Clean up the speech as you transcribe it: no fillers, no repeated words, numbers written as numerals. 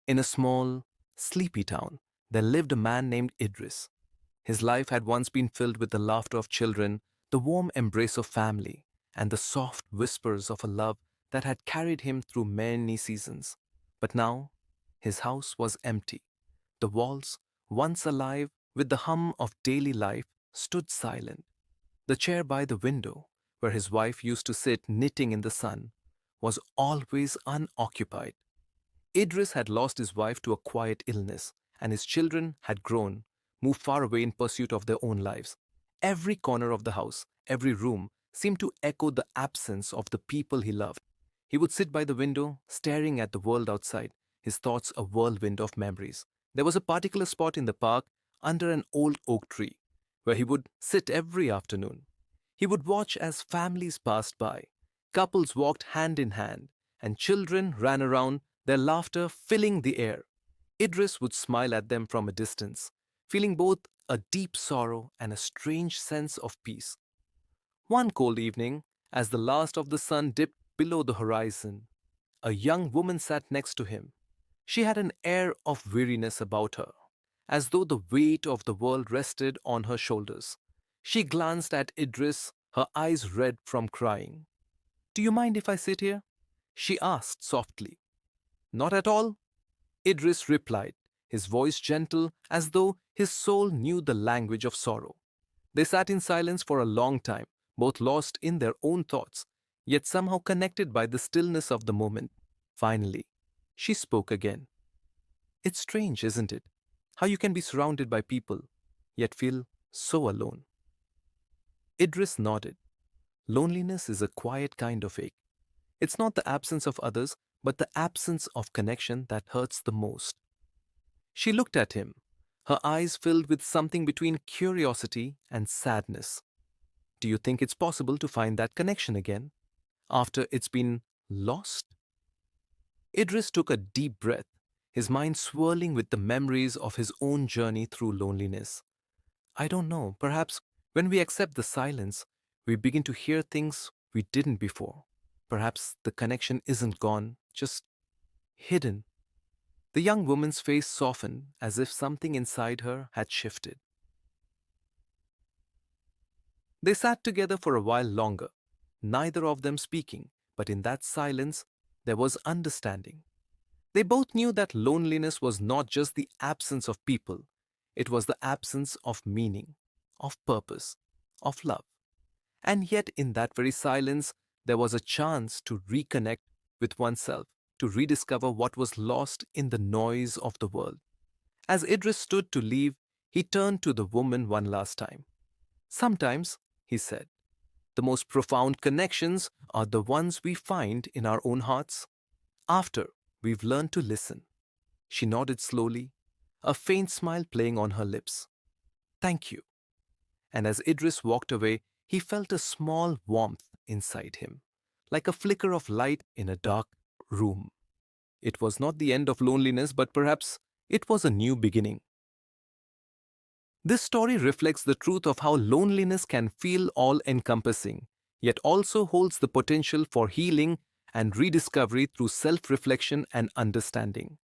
In a small, sleepy town, there lived a man named Idris. His life had once been filled with the laughter of children, the warm embrace of family, and the soft whispers of a love that had carried him through many seasons. But now, his house was empty. The walls, once alive with the hum of daily life, stood silent. The chair by the window, where his wife used to sit knitting in the sun, was always unoccupied. Idris had lost his wife to a quiet illness, and his children had grown, moved far away in pursuit of their own lives. Every corner of the house, every room, seemed to echo the absence of the people he loved. He would sit by the window, staring at the world outside, his thoughts a whirlwind of memories. There was a particular spot in the park, under an old oak tree, where he would sit every afternoon. He would watch as families passed by, couples walked hand in hand, and children ran around, their laughter filling the air. Idris would smile at them from a distance, feeling both a deep sorrow and a strange sense of peace. One cold evening, as the last of the sun dipped below the horizon, a young woman sat next to him. She had an air of weariness about her, as though the weight of the world rested on her shoulders. She glanced at Idris, her eyes red from crying. "Do you mind if I sit here?" she asked softly. "Not at all," Idris replied, his voice gentle as though his soul knew the language of sorrow. They sat in silence for a long time, both lost in their own thoughts, yet somehow connected by the stillness of the moment. Finally, she spoke again. "It's strange, isn't it? How you can be surrounded by people, yet feel so alone." Idris nodded. Loneliness is a quiet kind of ache. It's not the absence of others, but the absence of connection that hurts the most. She looked at him, her eyes filled with something between curiosity and sadness. "Do you think it's possible to find that connection again, after it's been lost?" Idris took a deep breath, his mind swirling with the memories of his own journey through loneliness. "I don't know, perhaps when we accept the silence, we begin to hear things we didn't before. Perhaps the connection isn't gone, just hidden." The young woman's face softened as if something inside her had shifted. They sat together for a while longer, neither of them speaking, but in that silence there was understanding. They both knew that loneliness was not just the absence of people, it was the absence of meaning, of purpose, of love. And yet, in that very silence, there was a chance to reconnect with oneself, to rediscover what was lost in the noise of the world. As Idris stood to leave, he turned to the woman one last time. "Sometimes," he said, "the most profound connections are the ones we find in our own hearts, after we've learned to listen." She nodded slowly, a faint smile playing on her lips. "Thank you." And as Idris walked away, he felt a small warmth inside him, like a flicker of light in a dark room. It was not the end of loneliness, but perhaps it was a new beginning. This story reflects the truth of how loneliness can feel all-encompassing, yet also holds the potential for healing and rediscovery through self-reflection and understanding.